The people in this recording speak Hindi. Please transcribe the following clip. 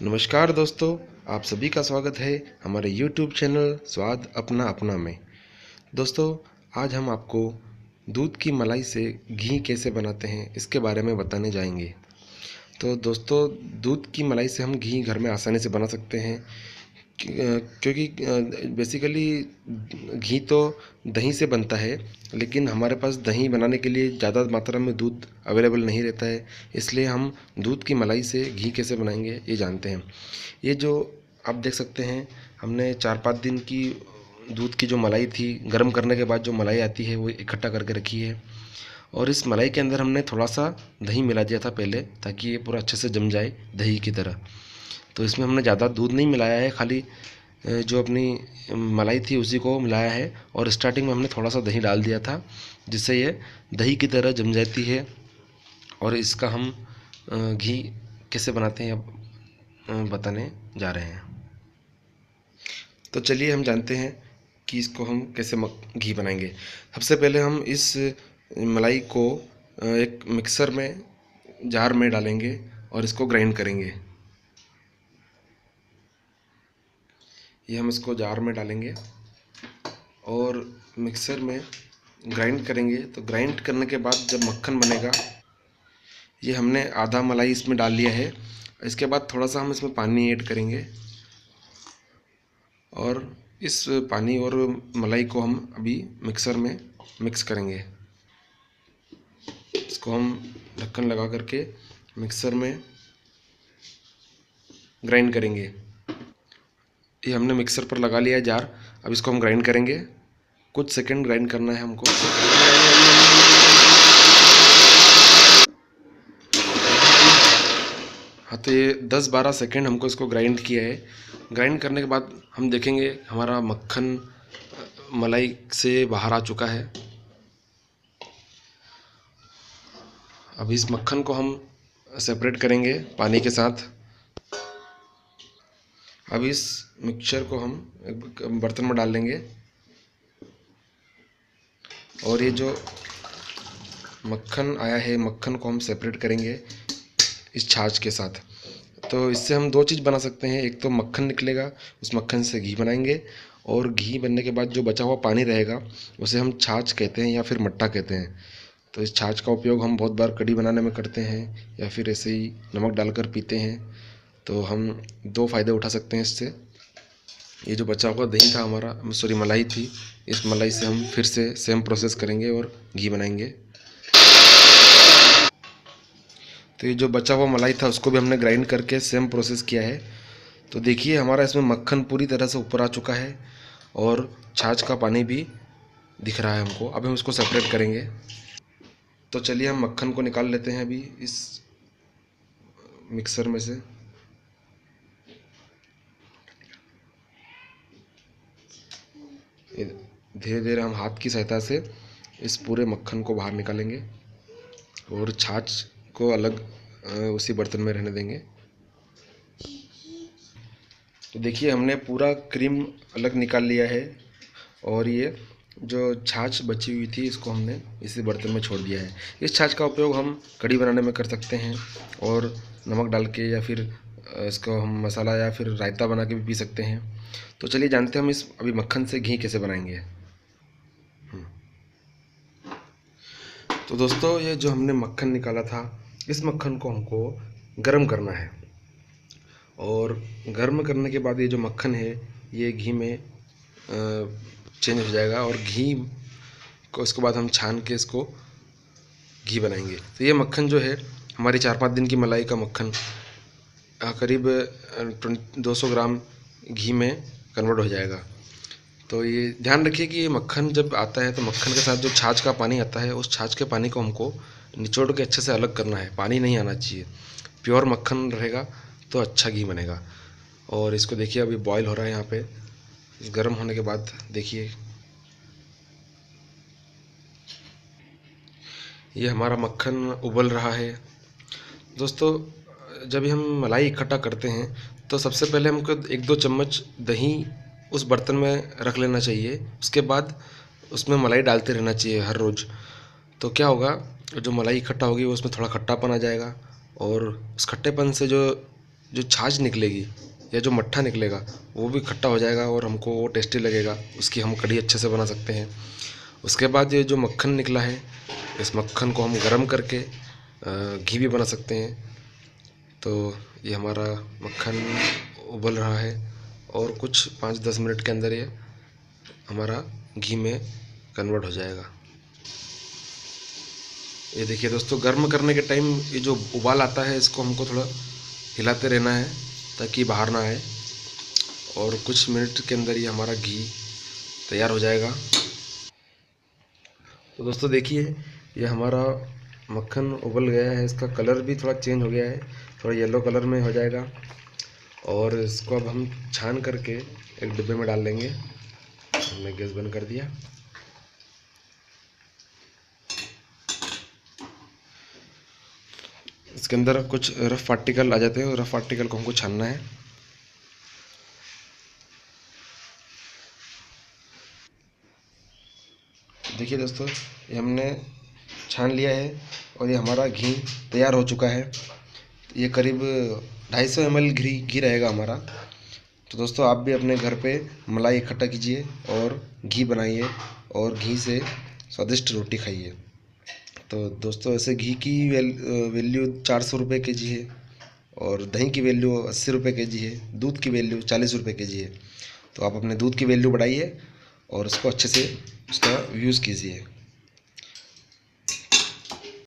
नमस्कार दोस्तों, आप सभी का स्वागत है हमारे YouTube चैनल स्वाद अपना अपना में। दोस्तों, आज हम आपको दूध की मलाई से घी कैसे बनाते हैं इसके बारे में बताने जाएंगे। तो दोस्तों, दूध की मलाई से हम घी घर में आसानी से बना सकते हैं क्योंकि बेसिकली घी तो दही से बनता है, लेकिन हमारे पास दही बनाने के लिए ज़्यादा मात्रा में दूध अवेलेबल नहीं रहता है। इसलिए हम दूध की मलाई से घी कैसे बनाएंगे ये जानते हैं। ये जो आप देख सकते हैं, हमने 4-5 दिन की दूध की जो मलाई थी, गर्म करने के बाद जो मलाई आती है वो इकट्ठा करके रखी है। और इस मलाई के अंदर हमने थोड़ा सा दही मिला दिया था पहले, ताकि ये पूरा अच्छे से जम जाए दही की तरह। तो इसमें हमने ज़्यादा दूध नहीं मिलाया है, खाली जो अपनी मलाई थी उसी को मिलाया है। और स्टार्टिंग में हमने थोड़ा सा दही डाल दिया था, जिससे ये दही की तरह जम जाती है। और इसका हम घी कैसे बनाते हैं अब बताने जा रहे हैं। तो चलिए हम जानते हैं कि इसको हम कैसे घी बनाएंगे। सबसे पहले हम इस मलाई को एक मिक्सर में जार में डालेंगे और इसको ग्राइंड करेंगे। ये हम इसको जार में डालेंगे और मिक्सर में ग्राइंड करेंगे। तो ग्राइंड करने के बाद जब मक्खन बनेगा, ये हमने आधा मलाई इसमें डाल लिया है। इसके बाद थोड़ा सा हम इसमें पानी ऐड करेंगे और इस पानी और मलाई को हम अभी मिक्सर में मिक्स करेंगे। इसको हम ढक्कन लगा करके मिक्सर में ग्राइंड करेंगे। ये हमने मिक्सर पर लगा लिया है जार। अब इसको हम ग्राइंड करेंगे। कुछ सेकंड ग्राइंड करना है हमको। हाँ, तो ये 10-12 सेकंड हमको इसको ग्राइंड किया है। ग्राइंड करने के बाद हम देखेंगे हमारा मक्खन मलाई से बाहर आ चुका है। अब इस मक्खन को हम सेपरेट करेंगे पानी के साथ। अब इस मिक्सचर को हम एक बर्तन में डाल लेंगे और ये जो मक्खन आया है, मक्खन को हम सेपरेट करेंगे इस छाछ के साथ। तो इससे हम 2 चीज़ बना सकते हैं। एक तो मक्खन निकलेगा, उस मक्खन से घी बनाएंगे, और घी बनने के बाद जो बचा हुआ पानी रहेगा उसे हम छाछ कहते हैं या फिर मट्ठा कहते हैं। तो इस छाछ का उपयोग हम बहुत बार कढ़ी बनाने में करते हैं या फिर ऐसे ही नमक डालकर पीते हैं। तो हम 2 फ़ायदे उठा सकते हैं इससे। ये जो बचा हुआ दही था हमारा, सॉरी मलाई थी, इस मलाई से हम फिर से सेम प्रोसेस करेंगे और घी बनाएंगे। तो ये जो बचा हुआ मलाई था उसको भी हमने ग्राइंड करके सेम प्रोसेस किया है। तो देखिए हमारा इसमें मक्खन पूरी तरह से ऊपर आ चुका है और छाछ का पानी भी दिख रहा है हमको। अब हम इसको सेपरेट करेंगे। तो चलिए हम मक्खन को निकाल लेते हैं अभी इस मिक्सर में से। धीरे धीरे हम हाथ की सहायता से इस पूरे मक्खन को बाहर निकालेंगे और छाछ को अलग उसी बर्तन में रहने देंगे। तो देखिए हमने पूरा क्रीम अलग निकाल लिया है और ये जो छाछ बची हुई थी इसको हमने इसी बर्तन में छोड़ दिया है। इस छाछ का उपयोग हम कढ़ी बनाने में कर सकते हैं और नमक डाल के, या फिर इसको हम मसाला या फिर रायता बना के भी पी सकते हैं। तो चलिए जानते हैं हम इस अभी मक्खन से घी कैसे बनाएंगे। तो दोस्तों, ये जो हमने मक्खन निकाला था, इस मक्खन को हमको गर्म करना है और गर्म करने के बाद ये जो मक्खन है ये घी में चेंज हो जाएगा और घी को इसके बाद हम छान के इसको घी बनाएंगे। तो ये मक्खन जो है हमारी 4-5 दिन की मलाई का मक्खन करीब 200 ग्राम घी में कन्वर्ट हो जाएगा। तो ये ध्यान रखिए कि ये मक्खन जब आता है तो मक्खन के साथ जो छाछ का पानी आता है, उस छाछ के पानी को हमको निचोड़ के अच्छे से अलग करना है। पानी नहीं आना चाहिए। प्योर मक्खन रहेगा तो अच्छा घी बनेगा। और इसको देखिए अभी बॉईल हो रहा है यहाँ पे। गर्म होने के बाद देखिए ये हमारा मक्खन उबल रहा है। दोस्तों, जब भी हम मलाई इकट्ठा करते हैं तो सबसे पहले हमको 1-2 चम्मच दही उस बर्तन में रख लेना चाहिए। उसके बाद उसमें मलाई डालते रहना चाहिए हर रोज़। तो क्या होगा, जो मलाई इकट्ठा होगी वो उसमें थोड़ा खट्टापन आ जाएगा और उस खट्टेपन से जो जो छाछ निकलेगी या जो मट्ठा निकलेगा वो भी खट्टा हो जाएगा और हमको वो टेस्टी लगेगा, उसकी हम कढ़ी अच्छे से बना सकते हैं। उसके बाद ये जो मक्खन निकला है, इस मक्खन को हम गरम करके घी भी बना सकते हैं। तो ये हमारा मक्खन उबल रहा है और कुछ 5-10 मिनट के अंदर ये हमारा घी में कन्वर्ट हो जाएगा। ये देखिए दोस्तों, गर्म करने के टाइम ये जो उबाल आता है इसको हमको थोड़ा हिलाते रहना है ताकि बाहर ना आए, और कुछ मिनट के अंदर ये हमारा घी तैयार हो जाएगा। तो दोस्तों देखिए, ये हमारा मक्खन उबल गया है, इसका कलर भी थोड़ा चेंज हो गया है, थोड़ा येलो कलर में हो जाएगा। और इसको अब हम छान करके एक डिब्बे में डाल लेंगे। हमने गैस बंद कर दिया। इसके अंदर कुछ रफ पार्टिकल आ जाते हैं और रफ पार्टिकल को हमको छानना है। देखिए दोस्तों, ये हमने छान लिया है और ये हमारा घी तैयार हो चुका है। ये करीब 250 ml घी रहेगा हमारा। तो दोस्तों आप भी अपने घर पे मलाई इकट्ठा कीजिए और घी बनाइए और घी से स्वादिष्ट रोटी खाइए। तो दोस्तों ऐसे घी की वैल्यू 400 रुपये के जी है, और दही की वैल्यू 80 रुपये के जी है, दूध की वैल्यू 40 रुपये के जी है। तो आप अपने दूध की वैल्यू बढ़ाइए और उसको अच्छे से उसका यूज़ कीजिए।